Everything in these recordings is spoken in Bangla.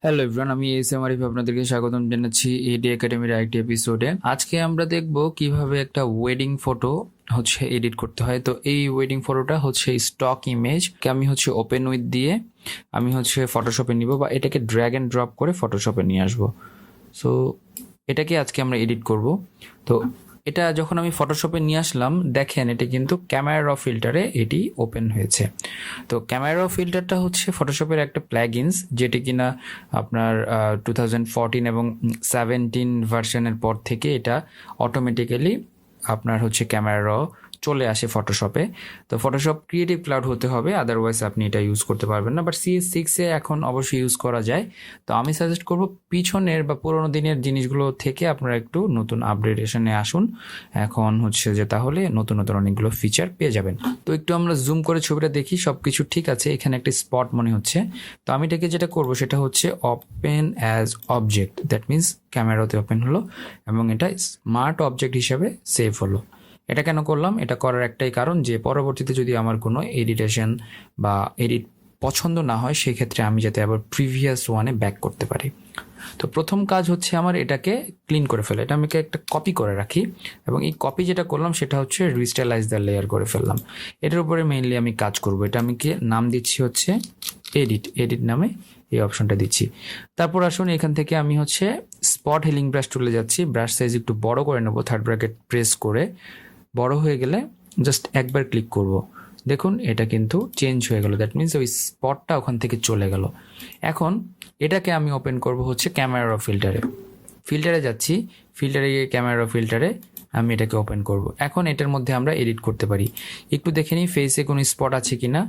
হ্যালো এভরিওয়ান, আমি আরিফ আপনাদেরকে স্বাগতম জানাচ্ছি এডি একাডেমির আরেকটি এপিসোডে। আজকে আমরা দেখব কিভাবে একটা ওয়েডিং ফটো এডিট করতে হয়। তো এই ওয়েডিং ফটোটা স্টক ইমেজ কে আমি ওপেন উইথ দিয়ে আমি ফটোশপে নিব বা এটাকে ড্র্যাগ অ্যান্ড ড্রপ করে ফটোশপে নিয়ে আসবো। সো এটাকে আজকে আমরা এডিট করব। তো এটা যখন আমি ফটোশপে নিয়ে আসলাম, দেখেন এটা কিন্তু ক্যামেরা র ফিল্টারে এটি ওপেন হয়েছে। তো ক্যামেরা র ফিল্টারটা ফটোশপের একটা প্ল্যাগইনস, যেটি কিনা আপনার 2014 এবং 17 ভার্সনের পর থেকে এটা অটোমেটিক্যালি আপনার ক্যামেরা র চলে আসে ফটোশপে। তো ফটোশপ ক্রিয়েটিভ ক্লাউড হতে হবে, আদারওয়াইজ আপনি এটা ইউজ করতে পারবেন না। বাট CS6-এ এখন অবশ্যই ইউজ করা যায়। তো আমি সাজেস্ট করব পিছনের বা পুরোনো দিনের জিনিসগুলো থেকে আপনারা একটু নতুন আপডেটেশনে আসুন। এখন যে তাহলে নতুন নতুন অনেকগুলো ফিচার পেয়ে যাবেন। তো একটু আমরা জুম করে ছবিটা দেখি, সব কিছু ঠিক আছে। এখানে একটা স্পট মনে হচ্ছে। তো আমি এটাকে যেটা করবো সেটা open as object, that means ক্যামেরাতে ওপেন হলো এবং এটা স্মার্ট অবজেক্ট হিসাবে সেভ হলো। এটা কেন করলাম? এটা করার একটাই কারণ যে পরবর্তীতে যদি আমার কোনো এডিটেশন বা এডিট পছন্দ না হয়, সেক্ষেত্রে আমি যাতে আবার প্রিভিয়াস ওয়ানে ব্যাক করতে পারি। তো প্রথম কাজ এটাকে ক্লিন করে ফেলা। এটা আমি একটা কপি করে রাখি এবং এই কপি যেটা করলাম সেটা রিস্টাইলাইজ দ্য লেয়ার করে ফেললাম। এটার উপরে মেইনলি আমি কাজ করব। এটা আমি নাম দিচ্ছি এডিট নামে এই অপশনটা দিচ্ছি। তারপর আসুন এখান থেকে আমি স্পট হিলিং ব্রাশ টুলে যাচ্ছি। ব্রাশ সাইজ একটু বড় করে নেবো, থার্ড ব্র্যাকেট প্রেস করে। বড় হয়ে গেলে জাস্ট একবার ক্লিক করব। দেখুন এটা কিন্তু চেঞ্জ হয়ে গেল, দ্যাট মিনস ওই স্পটটা ওখান থেকে চলে গেল। এখন এটাকে আমি ওপেন করব ক্যামেরা র ফিল্টারে যাচ্ছি। ফিল্টারে গিয়ে ক্যামেরা র ফিল্টারে আমি এটাকে ওপেন করব। এখন এটার মধ্যে আমরা এডিট করতে পারি। একটু দেখে নিই ফেসে কোনো স্পট আছে কিনা।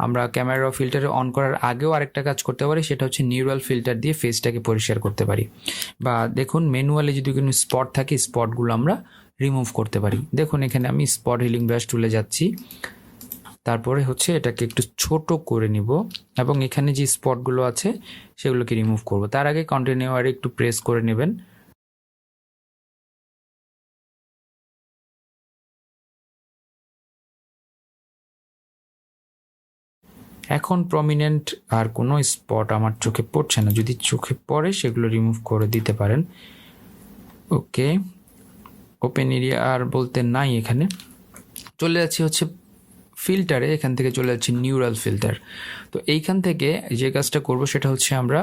আমরা ক্যামেরা র ফিল্টারে অন করার আগেও আরেকটা কাজ করতে পারি, সেটা নিউরাল ফিল্টার দিয়ে ফেসটাকে পরিষ্কার করতে পারি। বা দেখুন ম্যানুয়ালি যদি কোনো স্পট থাকে, স্পটগুলো আমরা রিমুভ করতে পারি। দেখুন এখানে আমি স্পট হিলিং ব্রাশ টুলে যাচ্ছি। তারপরে এটাকে একটু ছোট করে নিব এবং এখানে যে স্পটগুলো আছে সেগুলোকে রিমুভ করব। তার আগে কন্টিনিউয়ারে একটু প্রেস করে নেবেন। এখন প্রমিনেন্ট আর কোনো স্পট আমার চোখে পড়ছে না। যদি চোখে পড়ে সেগুলো রিমুভ করে দিতে পারেন। ওকে, ওপেন এরিয়া আর বলতে নাই। এখানে চলে যাচ্ছি ফিল্টারে। এখান থেকে চলে যাচ্ছি নিউরাল ফিল্টার। তো এইখান থেকে যে কাজটা করব সেটা আমরা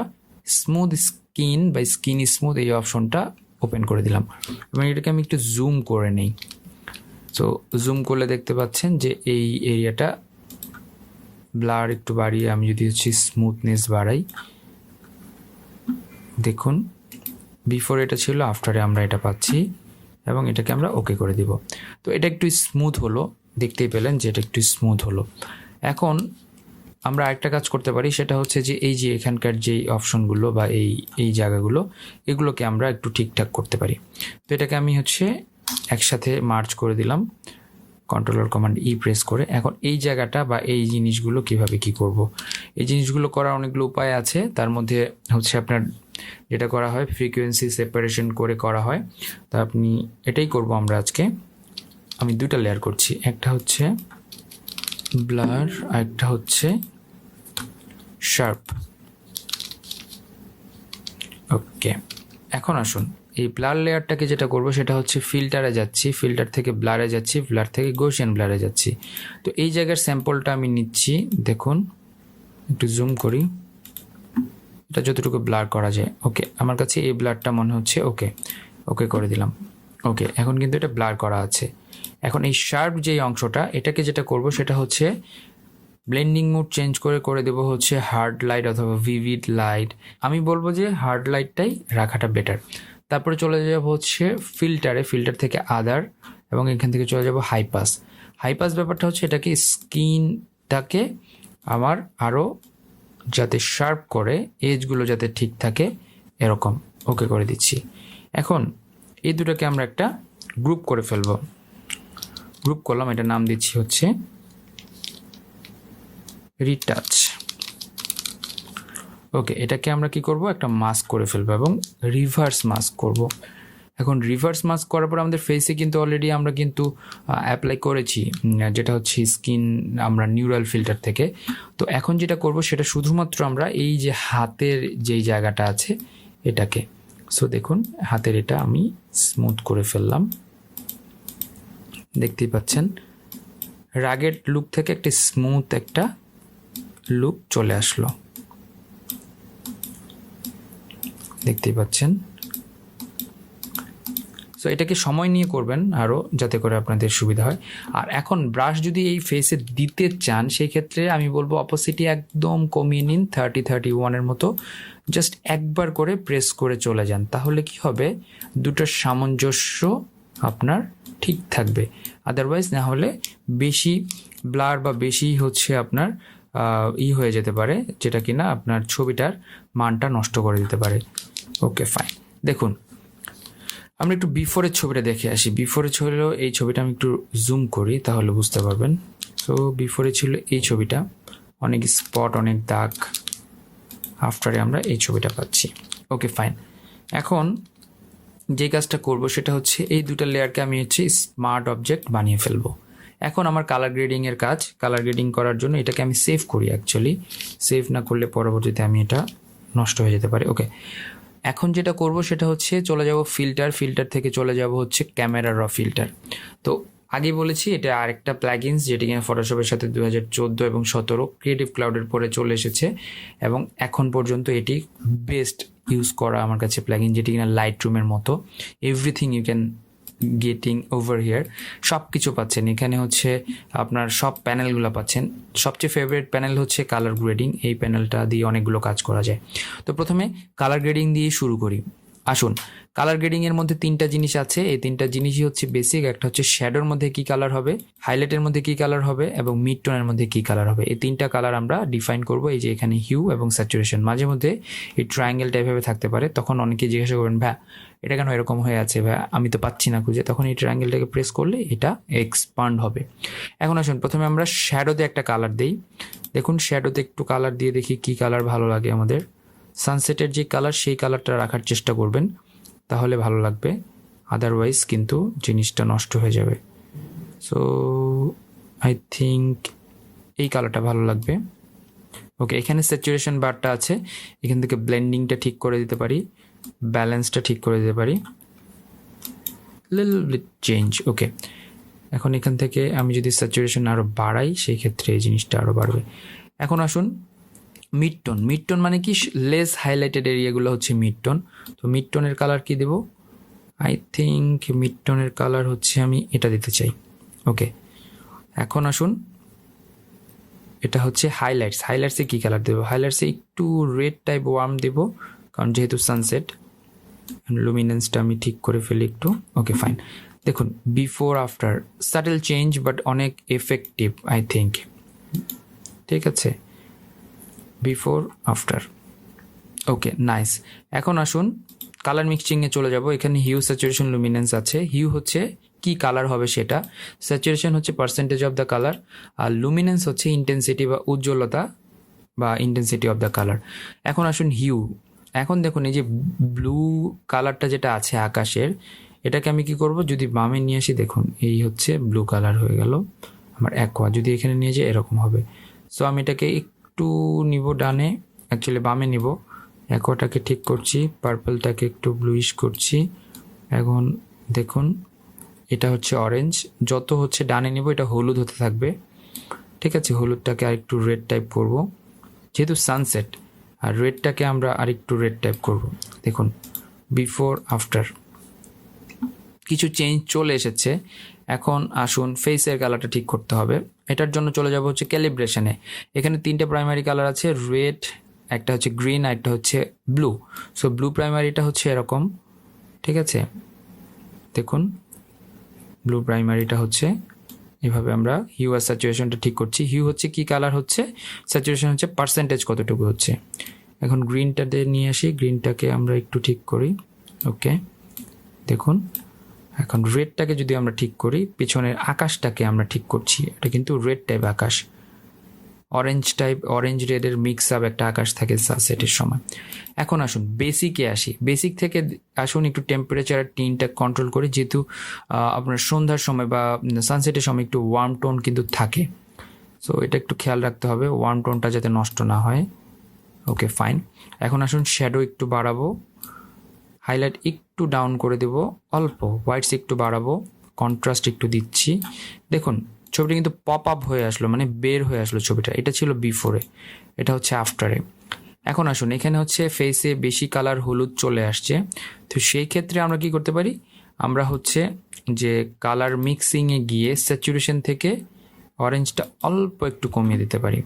স্মুথ স্কিন বা স্কিন স্মুথ এই অপশনটা ওপেন করে দিলাম এবং এটাকে আমি একটু জুম করে নেই। তো জুম করলে দেখতে পাচ্ছেন যে এই এরিয়াটা ব্লার একটু বাড়িয়ে আমি যদি স্মুথনেস বাড়াই, দেখুন বিফোর এটা ছিল, আফটারে আমরা এটা পাচ্ছি এবং এটাকে আমরা ওকে করে দিব। তো এটা একটু স্মুথ হলো, দেখতেই পেলেন যে এটা একটু স্মুথ হলো। এখন আমরা আরেকটা কাজ করতে পারি, সেটা যে এই যে এখানকার যেই অপশনগুলো বা এই জায়গাগুলো, এগুলোকে আমরা একটু ঠিকঠাক করতে পারি। তো এটাকে আমি একসাথে মার্জ করে দিলাম Ctrl+Command+E প্রেস করে। এখন এই জায়গাটা বা এই জিনিসগুলো কিভাবে কি করব, এই জিনিসগুলো করার অনেকগুলো উপায় আছে। তার মধ্যে আপনার যেটা করা হয় ফ্রিকোয়েন্সি সেপারেশন করে করা হয়। তো আপনি এটাই করব আমরা আজকে। আমি দুইটা লেয়ার করছি, একটা ব্লার আর একটা শার্প। ওকে, এখন আসুন এই ব্লার লেয়ারটাকে যেটা করব সেটা ফিল্টারে যাচ্ছি, ফিল্টার থেকে ব্লারে যাচ্ছি, ব্লার থেকে গৌসিয়ান ব্লারে যাচ্ছি। তো এই জায়গার স্যাম্পলটা আমি নিচ্ছি। দেখুন একটু জুম করি, এটা যতটুকু ব্লার করা যায়। ওকে, আমার কাছে এই ব্লারটা মনে হচ্ছে। ওকে, ওকে করে দিলাম। ওকে, এখন কিন্তু এটা ব্লার করা আছে। এখন এই শার্প যেই অংশটা, এটাকে যেটা করব সেটা ব্লেন্ডিং মোড চেঞ্জ করে দেবো হার্ড লাইট অথবা ভিভিড লাইট। আমি বলবো যে হার্ড লাইটটাই রাখাটা বেটার। তারপরে চলে যাব ফিল্টারে, ফিল্টার থেকে আদার এবং এখান থেকে চলে যাব হাইপাস। হাইপাস ব্যাপারটা এটাকে স্কিনটাকে আমার আরও যাতে শার্প করে, এজগুলো যাতে ঠিক থাকে এরকম। ওকে করে দিচ্ছি। এখন এই দুটোকে আমরা একটা গ্রুপ করে ফেলবো। গ্রুপ করলাম, এটা নাম দিচ্ছি রিটাচ। ওকে, এটাকে আমরা কি করব, একটা মাস্ক করে ফেলবো এবং রিভার্স মাস্ক করব। এখন রিভার্স মাস্ক করার পর আমাদের ফেসে কিন্তু অলরেডি আমরা কিন্তু অ্যাপ্লাই করেছি, যেটা হচ্ছে স্কিন আমরা নিউরাল ফিল্টার থেকে। তো এখন যেটা করব সেটা শুধুমাত্র আমরা এই যে হাতের যেই জায়গাটা আছে এটাকে, সো দেখুন হাতের এটা আমি স্মুথ করে ফেললাম, দেখতেই পাচ্ছেন রাগের লুক থেকে একটা স্মুথ একটা লুক চলে আসলো, দেখতেই পাচ্ছেন। সো এটাকে সময় নিয়ে করবেন আরও, যাতে করে আপনাদের সুবিধা হয়। আর এখন ব্রাশ যদি এই ফেসে দিতে চান সেই ক্ষেত্রে আমি বলবো অপোসিটি একদম কমিয়ে নিন, 30-31-এর মতো, জাস্ট একবার করে প্রেস করে চলে যান, তাহলে কি হবে দুটোর সামঞ্জস্য আপনার ঠিক থাকবে। আদারওয়াইজ না হলে বেশি ব্লার বা বেশি হচ্ছে আপনার হয়ে যেতে পারে, যেটা কিনা আপনার ছবিটার মানটা নষ্ট করে দিতে পারে। ওকে ফাইন, দেখুন আমরা একটু বিফোরের ছবিটা দেখে আসি। বিফোরে ছিল এই ছবিটা, আমি একটু জুম করি তাহলে বুঝতে পারবেন। সো বিফোরে ছিল এই ছবিটা, অনেক স্পট অনেক দাগ, আফটারে আমরা এই ছবিটা পাচ্ছি। ওকে ফাইন, এখন যে কাজটা করব সেটা হচ্ছে এই দুটো লেয়ারকে আমি হচ্ছে স্মার্ট অবজেক্ট বানিয়ে ফেলবো। এখন আমার কালার গ্রেডিংয়ের কাজ, কালার গ্রেডিং করার জন্য এটাকে আমি সেভ করি, অ্যাকচুয়ালি সেভ না করলে পরবর্তীতে আমি এটা নষ্ট হয়ে যেতে পারে। ওকে, এখন যেটা করব সেটা হচ্ছে চলে যাব ফিল্টার থেকে চলে যাব হচ্ছে ক্যামেরা র ফিল্টার। তো আগে বলেছি এটা আরেকটা প্লাগইনস যেটি কিনা ফটোশপের সাথে 2014 এবং 17 ক্রিয়েটিভ ক্লাউডের পরে চলে এসেছে, এবং এখন পর্যন্ত এটি বেস্ট ইউজ করা আমার কাছে প্লাগইন, যেটি কিনা লাইটরুমের মতো everything you can getting over here, সব কিছু পাচ্ছেন এখানে, হচ্ছে আপনার সব প্যানেলগুলো পাচ্ছেন। সবচেয়ে ফেভারিট প্যানেল হচ্ছে কালার গ্রেডিং, এই প্যানেলটা দিয়ে অনেকগুলো কাজ করা যায়। তো প্রথমে কালার গ্রেডিং দিয়ে শুরু করি। আসুন, কালার গ্রেডিংয়ের মধ্যে তিনটা জিনিস আছে, এই তিনটা জিনিসই হচ্ছে বেসিক। একটা হচ্ছে শ্যাডোর মধ্যে কি কালার হবে, হাইলাইটের মধ্যে কি কালার হবে, এবং মিড টোনের মধ্যে কি কালার হবে। এই তিনটা কালার আমরা ডিফাইন করব। এই যে এখানে হিউ এবং স্যাচুরেশন, মাঝে মধ্যে এই ট্রায়াঙ্গেল টাইপের থাকতে পারে, তখন অনেকে জিজ্ঞাসা করবেন ভাই এটা কেন এরকম হয়ে আছে, ভাই আমি তো পাচ্ছি না খুঁজে, তখন এই ট্রায়াঙ্গেলটাকে প্রেস করলে এটা এক্সপান্ড হবে। এখন আসুন প্রথমে আমরা শ্যাডোতে একটা কালার দিই। দেখুন শ্যাডোতে একটু কালার দিয়ে দেখি কি কালার ভালো লাগে আমাদের। সানসেটের যে কালার সেই কালারটা রাখার চেষ্টা করবেন, তাহলে ভালো লাগবে, আদারওয়াইজ কিন্তু জিনিসটা নষ্ট হয়ে যাবে। সো আই থিঙ্ক এই কালারটা ভালো লাগবে। ওকে, এখানে স্যাচুরেশন বারটা আছে, এখান থেকে ব্লেন্ডিংটা ঠিক করে দিতে পারি, ব্যালেন্সটা ঠিক করে দিতে পারি, লিটল বিট চেঞ্জ। ওকে, এখন এখান থেকে আমি যদি স্যাচুরেশন আরও বাড়াই সেই ক্ষেত্রে এই জিনিসটা আরও বাড়বে। এখন আসুন মিড টোন মানে কি, লেস হাইলাইটেড এরিয়াগুলো হচ্ছে মিড টোন। তো মিড টোনের কালার কি দেব, আই থিঙ্ক মিড টোনের কালার হচ্ছে আমি এটা দিতে চাই। ওকে, এখন আসুন এটা হচ্ছে হাইলাইটসে কি কালার দেবো, হাইলাইটসে একটু রেড টাইপ ওয়ার্ম দেব, কারণ যেহেতু সানসেট। লুমিনেন্সটা আমি ঠিক করে ফেলি একটু। ওকে ফাইন, দেখুন before after, subtle change but অনেক এফেক্টিভ আই থিঙ্ক। ঠিক আছে, বিফোর আফটার। ওকে নাইস, এখন আসুন কালার মিক্সিংয়ে চলে যাব। এখানে হিউ স্যাচুরেশন লুমিনেন্স আছে। হিউ হচ্ছে কি কালার হবে সেটা, স্যাচুরেশন হচ্ছে পার্সেন্টেজ অফ দ্য কালার, আর লুমিনেন্স হচ্ছে ইন্টেন্সিটি বা উজ্জ্বলতা বা ইন্টেন্সিটি অফ দ্য কালার। এখন আসুন হিউ, এখন দেখুন এই যে ব্লু কালারটা যেটা আছে আকাশের, এটাকে আমি কি করব, যদি বামে নিয়ে আসি, দেখুন এই হচ্ছে ব্লু কালার হয়ে গেল আমার অ্যাকোয়া, যদি এখানে নিয়ে যাই এরকম হবে। সো আমি এটাকে একটু নিব ডানে, অ্যাকচুয়ালি বামে নিব, অ্যাকোয়াটাকে ঠিক করছি, পার্পলটাকে একটু ব্লুইশ করছি। এখন দেখুন এটা হচ্ছে অরেঞ্জ, যত হচ্ছে ডানে নিব এটা হলুদ হতে থাকবে। ঠিক আছে, হলুদটাকে আরেকটু রেড টাইপ করব, যেহেতু সানসেট, আর রেডটাকে আমরা আরেকটু রেড টাইপ করব। দেখুন বিফোর আফটার কিছু চেঞ্জ চলে এসেছে। এখন আসুন ফেসের কালারটা ঠিক করতে হবে, এটার জন্য চলে যাব হচ্ছে ক্যালিব্রেশনে। এখানে তিনটে প্রাইমারি কালার আছে, রেড, একটা হচ্ছে গ্রিন, আর একটা হচ্ছে ব্লু। সো ব্লু প্রাইমারিটা হচ্ছে এরকম, ঠিক আছে, দেখুন ব্লু প্রাইমারিটা হচ্ছে এভাবে। আমরা হিউ আর স্যাচুরেশনটা ঠিক করছি। হিউ হচ্ছে কি কালার হচ্ছে, স্যাচুরেশন হচ্ছে পার্সেন্টেজ কতটুকু হচ্ছে। এখন গ্রিনটাতে নিয়ে আসি, গ্রিনটাকে আমরা একটু ঠিক করি। ওকে দেখুন, এখন রেডটাকে যদি আমরা ঠিক করি, পিছনের আকাশটাকে আমরা ঠিক করছি, এটা কিন্তু রেড টাইপ আকাশ। অরেঞ্জ রেডের মিক্স আপ একটা আকাশ থাকে সানসেটের সময়। এখন আসুন বেসিকে আসি, বেসিক থেকে আসুন একটু টেম্পারেচার টিনটা কন্ট্রোল করি, যেহেতু আপনার সন্ধ্যার সময় বা সানসেটের সময় একটু ওয়ার্ম টোন কিন্তু থাকে, সো এটা একটু খেয়াল রাখতে হবে ওয়ার্ম টোনটা যাতে নষ্ট না হয়। Okay fine. এখন আসুন শ্যাডো একটু বাড়াবো, হাইলাইট একটু ডাউন করে দেব অল্প, হোয়াইটস একটু বাড়াবো, কন্ট্রাস্ট একটু দিচ্ছি। দেখুন ছবিটা কিন্তু পপ আপ হয়ে আসলো, মানে বের হয়ে আসলো ছবিটা। এটা ছিল বিফোরে, এটা হচ্ছে আফটারে। এখন আসুন এখানে হচ্ছে ফেসে বেশি কালার হলুদ চলে আসছে, তো সেই ক্ষেত্রে আমরা কি করতে পারি, আমরা হচ্ছে যে কালার মিক্সিংয়ে গিয়ে স্যাচুরেশন থেকে অরেঞ্জটা অল্প একটু কমিয়ে দিতে পারি,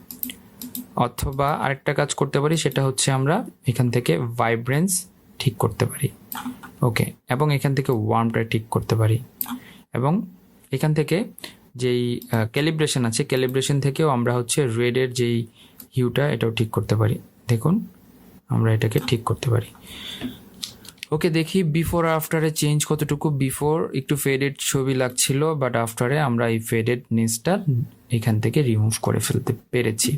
অথবা আরেকটা কাজ করতে পারি, সেটা হচ্ছে আমরা এখান থেকে ভাইব্রেন্স ঠিক করতে পারি। ওকে, এবং এখান থেকে ওয়ার্মটা ঠিক করতে পারি, এবং এখান থেকে যেই ক্যালিব্রেশন আছে, ক্যালিব্রেশন থেকেও আমরা হচ্ছে রেডের যেই হিউটা এটাও ঠিক করতে পারি। দেখুন আমরা এটাকে ঠিক করতে পারি। ওকে, দেখি বিফোর আফটারে চেঞ্জ কতটুকু। বিফোর একটু ফেডেড ছবি লাগছিল, বাট আফটারে আমরা এই ফেডেড নেসটা এখান থেকে রিমুভ করে ফেলতে পেরেছি।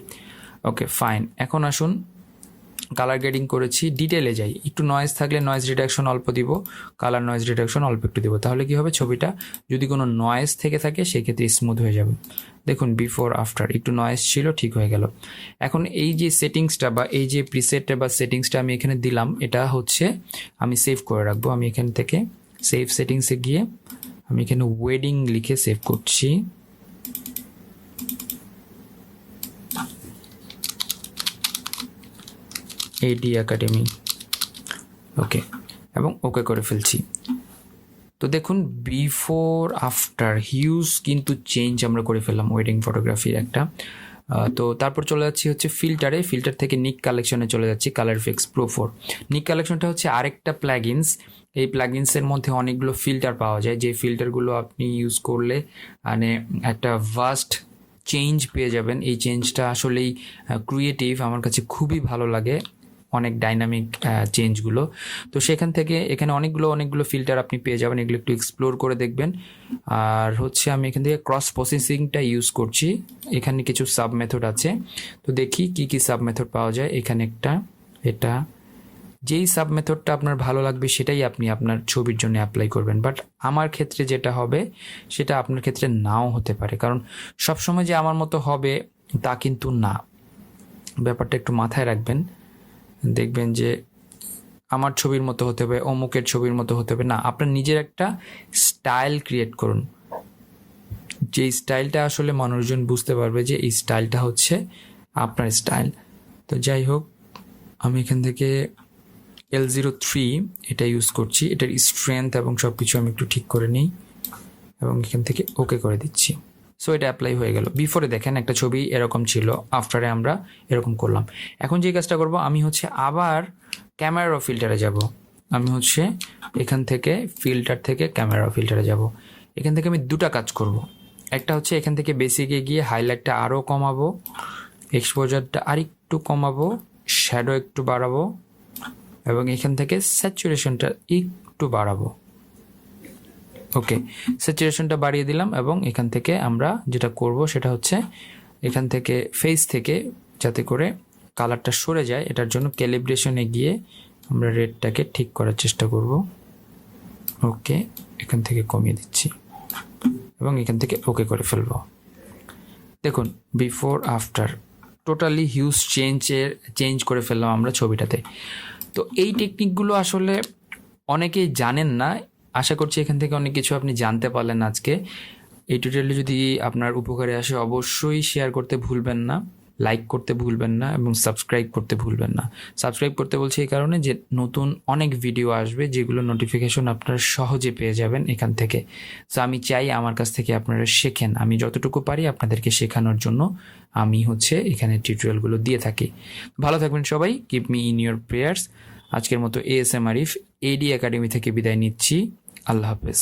Okay fine. এখন আসুন কালার গ্রেডিং করেছি, ডিটেলে যাই। একটু নয়েজ থাকলে নয়েজ রিডাকশন অল্প দিব, কালার নয়েজ রিডাকশন অল্প একটু দিব, তাহলে কি হবে ছবিটা যদি কোনো নয়েজ থেকে থাকে সেক্ষেত্রে স্মুথ হয়ে যাবে। দেখুন বিফোর আফটার একটু নয়েজ ছিল, ঠিক হয়ে গেল। এখন এই যে সেটিংসটা বা এই যে প্রিসেটটা বা সেটিংসটা আমি এখানে দিলাম, এটা হচ্ছে আমি সেভ করে রাখবো। আমি এখান থেকে সেভ সেটিংসে গিয়ে আমি এখানে ওয়েডিং লিখে সেভ করছি। AD একাডেমি, ওকে, এবং ওকে করে ফেলছি। তো দেখুন বিফোর আফটার হিউজ কিন্তু চেঞ্জ আমরা করে ফেললাম ওয়েডিং ফটোগ্রাফির একটা। তো তারপর চলে যাচ্ছি হচ্ছে ফিল্টারে, ফিল্টার থেকে নিক কালেকশনে চলে যাচ্ছি, কালার ফিক্স প্রো 4। নিক কালেকশনটা হচ্ছে আরেকটা প্লাগইনস। এই প্লাগইনসের মধ্যে অনেকগুলো ফিল্টার পাওয়া যায়, যে ফিল্টারগুলো আপনি ইউজ করলে মানে একটা ভাস্ট চেঞ্জ পেয়ে যাবেন। এই চেঞ্জটা আসলেই ক্রিয়েটিভ, আমার কাছে খুবই ভালো লাগে, অনেক ডাইনামিক চেঞ্জগুলো। তো সেখান থেকে এখানে অনেকগুলো ফিল্টার আপনি পেয়ে যাবেন, এগুলো একটু এক্সপ্লোর করে দেখবেন। আর হচ্ছে আমি এখান থেকে ক্রস প্রসেসিংটা ইউজ করছি, এখানে কিছু সাব মেথড আছে, তো দেখি কি সাব মেথড পাওয়া যায়। এখানে একটা, এটা যেই সাব মেথডটা আপনার ভালো লাগবে সেটাই আপনি আপনার ছবির জন্য অ্যাপ্লাই করবেন, বাট আমার ক্ষেত্রে যেটা হবে সেটা আপনার ক্ষেত্রে নাও হতে পারে, কারণ সবসময় যে আমার মতো হবে তা কিন্তু না। ব্যাপারটা একটু মাথায় রাখবেন, দেখবেন যে আমার ছবির মতো হতে হবে, অমুকের ছবির মতো হতে হবে না। আপনার নিজের একটা স্টাইল ক্রিয়েট করুন, যেই স্টাইলটা আসলে মানুষজন বুঝতে পারবে যে এই স্টাইলটা হচ্ছে আপনার স্টাইল। তো যাই হোক, আমি এখান থেকে L03 এটা ইউজ করছি, এটার স্ট্রেংথ এবং সব কিছু আমি একটু ঠিক করে নিই এবং এখান থেকে ওকে করে দিচ্ছি। সো এটা অ্যাপ্লাই হয়ে গেল। বিফোরে দেখেন একটা ছবি এরকম ছিল, আফটারে আমরা এরকম করলাম। এখন যে কাজটা করব, আমি হচ্ছে আবার ক্যামেরা ফিল্টারে যাব। আমি হচ্ছে এখান থেকে ফিল্টার থেকে ক্যামেরা ফিল্টারে যাব। এখান থেকে আমি দুটা কাজ করব। একটা হচ্ছে এখান থেকে বেসিকে গিয়ে হাইলাইটটা আরও কমাবো, এক্সপোজারটা আরেকটু কমাবো, শ্যাডো একটু বাড়াবো, এবং এখান থেকে স্যাচুরেশনটা একটু বাড়াবো। ওকে, স্যাচুরেশনটা বাড়িয়ে দিলাম, এবং এখান থেকে আমরা যেটা করব সেটা হচ্ছে এখান থেকে ফেস থেকে যাতে করে কালারটা সরে যায়, এটার জন্য ক্যালিব্রেশনে গিয়ে আমরা রেডটাকে ঠিক করার চেষ্টা করব। ওকে, এখান থেকে কমিয়ে দিচ্ছি এবং এখান থেকে ওকে করে ফেলবো। দেখুন before after totally huge change করে ফেললাম আমরা ছবিটাতে। তো এই টেকনিকগুলো আসলে অনেকেই জানেন না, আশা করছি এখান থেকে অনেক কিছু আপনি জানতে পারলেন আজকে। এই টিউটোরিয়ালটি যদি আপনার উপকারে আসে অবশ্যই শেয়ার করতে ভুলবেন না, লাইক করতে ভুলবেন না, এবং সাবস্ক্রাইব করতে ভুলবেন না। সাবস্ক্রাইব করতে বলছি এই কারণে যে নতুন অনেক ভিডিও আসবে যেগুলো নোটিফিকেশন আপনারা সহজে পেয়ে যাবেন এখান থেকে। সো আমি চাই আমার কাছ থেকে আপনারা শেখেন, আমি যতটুকু পারি আপনাদেরকে শেখানোর জন্য আমি হচ্ছে এখানে টিউটোরিয়ালগুলো দিয়ে থাকি। ভালো থাকবেন সবাই, keep me in your prayers. আজকের মতো ASM আরিফ AD একাডেমি থেকে বিদায় নিচ্ছি। আল্লাহ হাফেজ।